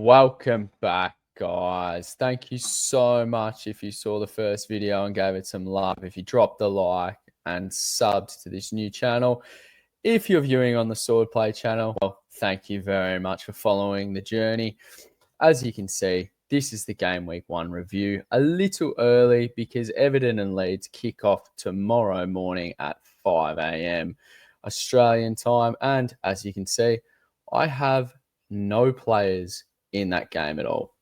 Welcome back, guys. Thank you so much if you saw the first video and gave it some love. If you dropped a like and subbed to this new channel. If you're viewing on the Swordplay channel, well, thank you very much for following the journey. As you can see, this is the Game Week 1 review. A little early because Everton and Leeds kick off tomorrow morning at 5 a.m. Australian time. And as you can see, I have no players in that game at all.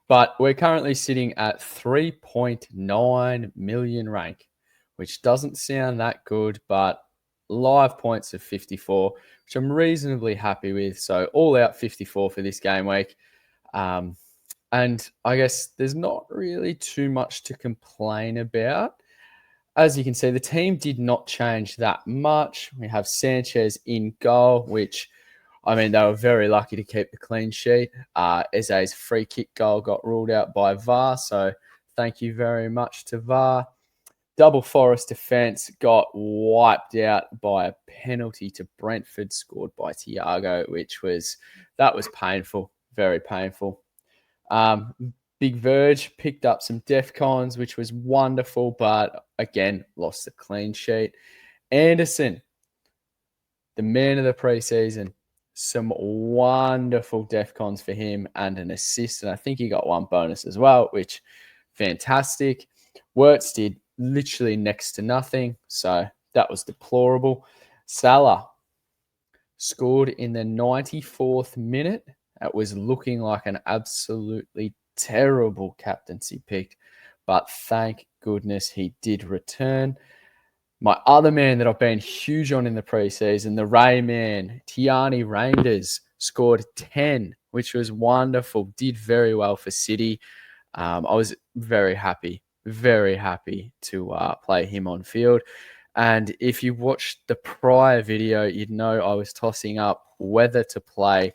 But we're currently sitting at 3.9 million rank, which doesn't sound that good, but live points of 54, which I'm reasonably happy with. So all out 54 for this game week. And I guess there's not really too much to complain about. As you can see, the team did not change that much. We have Sanchez in goal, which, I mean, they were very lucky to keep the clean sheet. Eze's free kick goal got ruled out by VAR, so thank you very much to VAR. Double Forest defence got wiped out by a penalty to Brentford scored by Thiago, that was painful, very painful. Big Verge picked up some DEFCONs, which was wonderful, but again, lost the clean sheet. Anderson, the man of the preseason, some wonderful DEFCONs for him and an assist. And I think he got one bonus as well, which fantastic. Wirtz did literally next to nothing. So that was deplorable. Salah scored in the 94th minute. It was looking like an absolutely terrible captaincy pick. But thank goodness he did return. My other man that I've been huge on in the preseason, the Ray man, Tiani Reinders, scored 10, which was wonderful. Did very well for City. I was very happy to play him on field. And if you watched the prior video, you'd know I was tossing up whether to play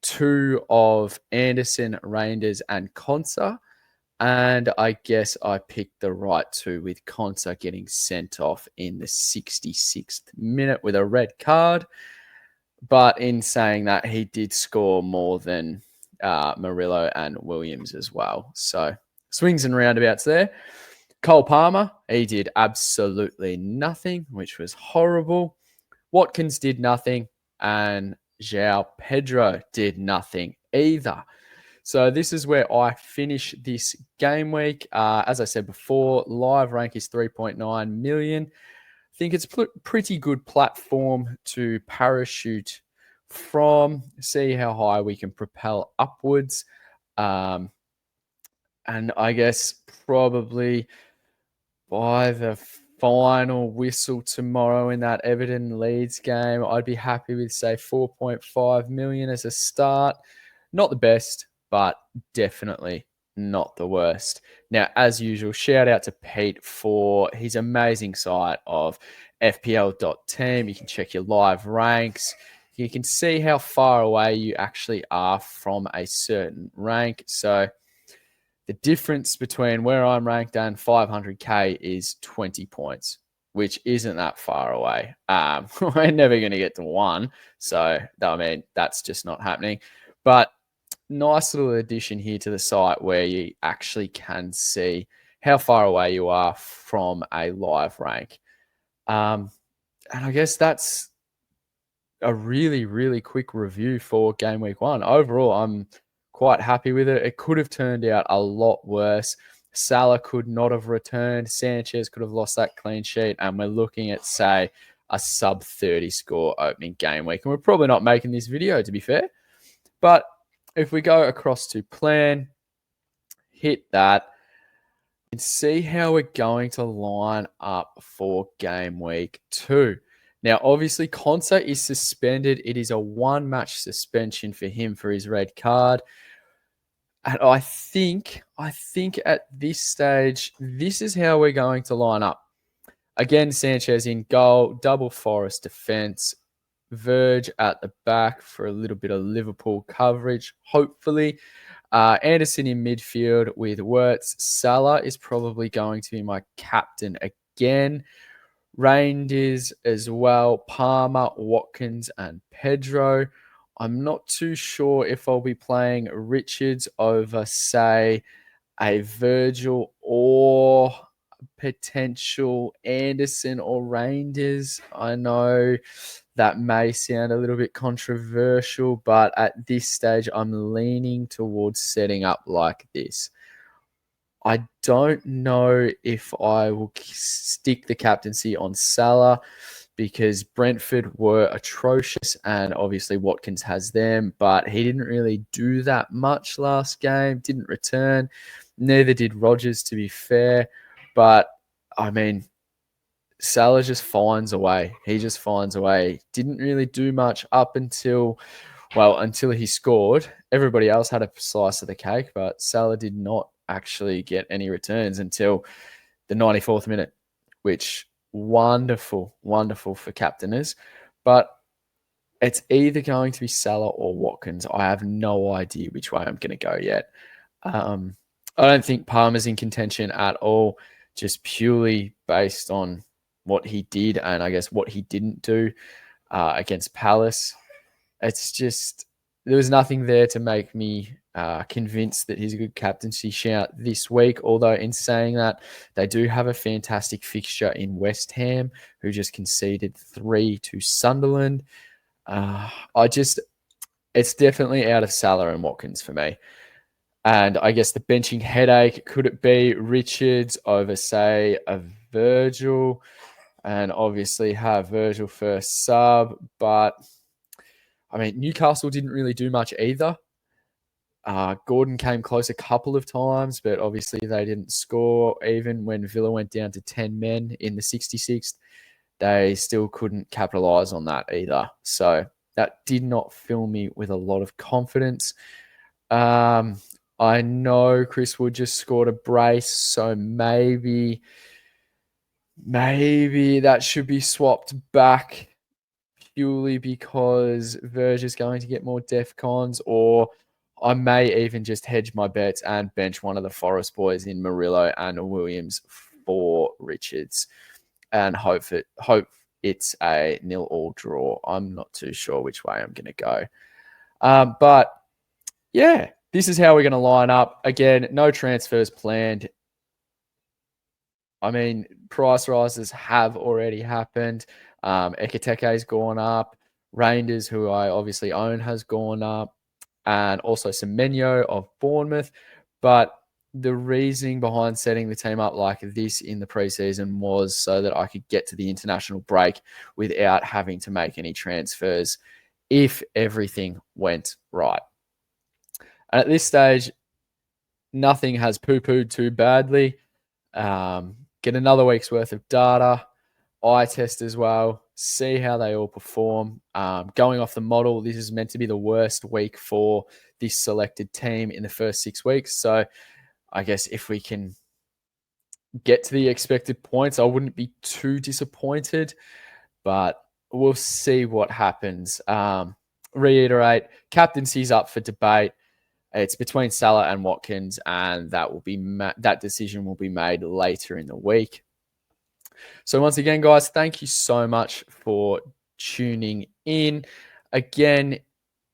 two of Anderson, Reinders, and Konsa. And I guess I picked the right two, with Konsa getting sent off in the 66th minute with a red card. But in saying that, he did score more than Murillo and Williams as well. So swings and roundabouts there. Cole Palmer, he did absolutely nothing, which was horrible. Watkins did nothing, and João Pedro did nothing either. So this is where I finish this game week. As I said before, live rank is 3.9 million. I think it's a pretty good platform to parachute from, see how high we can propel upwards. And I guess probably by the final whistle tomorrow in that Everton Leeds game, I'd be happy with, say, 4.5 million as a start. Not the best, but definitely not the worst. Now, as usual, shout out to Pete for his amazing site of FPL.Team. You can check your live ranks. You can see how far away you actually are from a certain rank. So the difference between where I'm ranked and 500k is 20 points, which isn't that far away. We're never going to get to 1. So, I mean, that's just not happening. But nice little addition here to the site where you actually can see how far away you are from a live rank. And I guess that's a really, really quick review for Game Week 1. Overall, I'm quite happy with it. It could have turned out a lot worse. Salah could not have returned. Sanchez could have lost that clean sheet. And we're looking at, say, a sub 30 score opening game week. And we're probably not making this video, to be fair. But if we go across to plan, hit that, and see how we're going to line up for game week 2. Now, obviously, Konsa is suspended. It is a 1-match suspension for him for his red card. And I think at this stage, this is how we're going to line up. Again, Sanchez in goal, double Forest defence, Verge at the back for a little bit of Liverpool coverage, hopefully. Anderson in midfield with Wirtz. Salah is probably going to be my captain again. Reinders as well. Palmer, Watkins, and Pedro. I'm not too sure if I'll be playing Richards over, say, a Virgil or potential Anderson or Reinders. I know that may sound a little bit controversial, but at this stage, I'm leaning towards setting up like this. I don't know if I will stick the captaincy on Salah because Brentford were atrocious and obviously Watkins has them, but he didn't really do that much last game, didn't return. Neither did Rodgers, to be fair. But I mean, Salah just finds a way. He just finds a way. Didn't really do much up until he scored. Everybody else had a slice of the cake, but Salah did not actually get any returns until the 94th minute, which wonderful for captainers. But it's either going to be Salah or Watkins. I have no idea which way I'm going to go yet. I don't think Palmer's in contention at all, just purely based on what he did and I guess what he didn't do against Palace. It's just there was nothing there to make me convinced that he's a good captaincy shout this week. Although in saying that, they do have a fantastic fixture in West Ham, who just conceded 3 to Sunderland. It's definitely out of Salah and Watkins for me. And I guess the benching headache, could it be Richards over, say, a Virgil? And obviously have Virgil first sub. But, I mean, Newcastle didn't really do much either. Gordon came close a couple of times, but obviously they didn't score. Even when Villa went down to 10 men in the 66th, they still couldn't capitalise on that either. So that did not fill me with a lot of confidence. I know Chris Wood just scored a brace, so maybe that should be swapped back purely because Verge is going to get more DEFCONs, or I may even just hedge my bets and bench one of the Forest boys in Murillo and Williams for Richards and hope it's a 0-0 draw. I'm not too sure which way I'm going to go. But yeah, this is how we're going to line up. Again, no transfers planned. I mean, price rises have already happened. Ekateke's gone up. Reinders, who I obviously own, has gone up. And also Semenyo of Bournemouth. But the reasoning behind setting the team up like this in the preseason was so that I could get to the international break without having to make any transfers if everything went right. And at this stage, nothing has poo-pooed too badly. Get another week's worth of data, eye test as well, see how they all perform. Going off the model, this is meant to be the worst week for this selected team in the first 6 weeks. So I guess if we can get to the expected points, I wouldn't be too disappointed, but we'll see what happens. Reiterate, captaincy's up for debate. It's between Salah and Watkins, and that decision will be made later in the week. So once again, guys, thank you so much for tuning in. Again,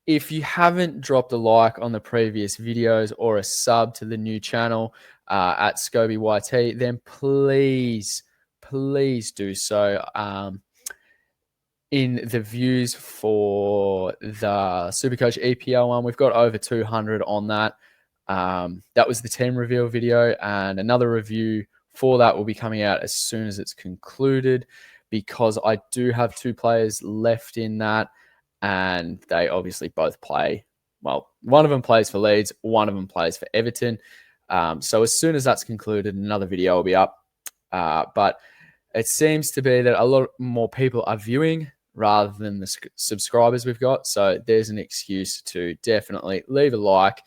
if you haven't dropped a like on the previous videos or a sub to the new channel at Scobes, then please do so. In the views for the Supercoach EPL one, we've got over 200 on that. That was the team reveal video, and another review for that will be coming out as soon as it's concluded, because I do have 2 players left in that, and they obviously both play. Well, one of them plays for Leeds, one of them plays for Everton. So as soon as that's concluded, another video will be up. But it seems to be that a lot more people are viewing rather than the subscribers we've got. So there's an excuse to definitely leave a like,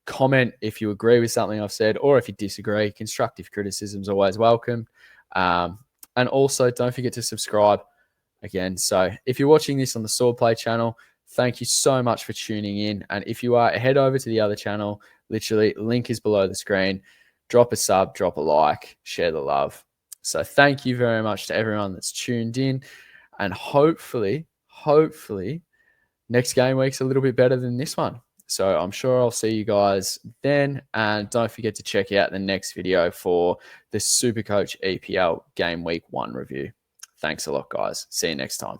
comment if you agree with something I've said, or if you disagree. Constructive criticism is always welcome. And also don't forget to subscribe again. So if you're watching this on the Swordplay channel, thank you so much for tuning in. And if you are, head over to the other channel. Literally, link is below the screen. Drop a sub, drop a like, share the love. So thank you very much to everyone that's tuned in. And hopefully, next game week's a little bit better than this one. So I'm sure I'll see you guys then. And don't forget to check out the next video for the Supercoach EPL Game Week 1 review. Thanks a lot, guys. See you next time.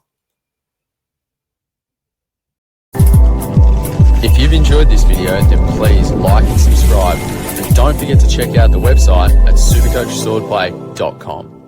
If you've enjoyed this video, then please like and subscribe. And don't forget to check out the website at supercoachswordplay.com.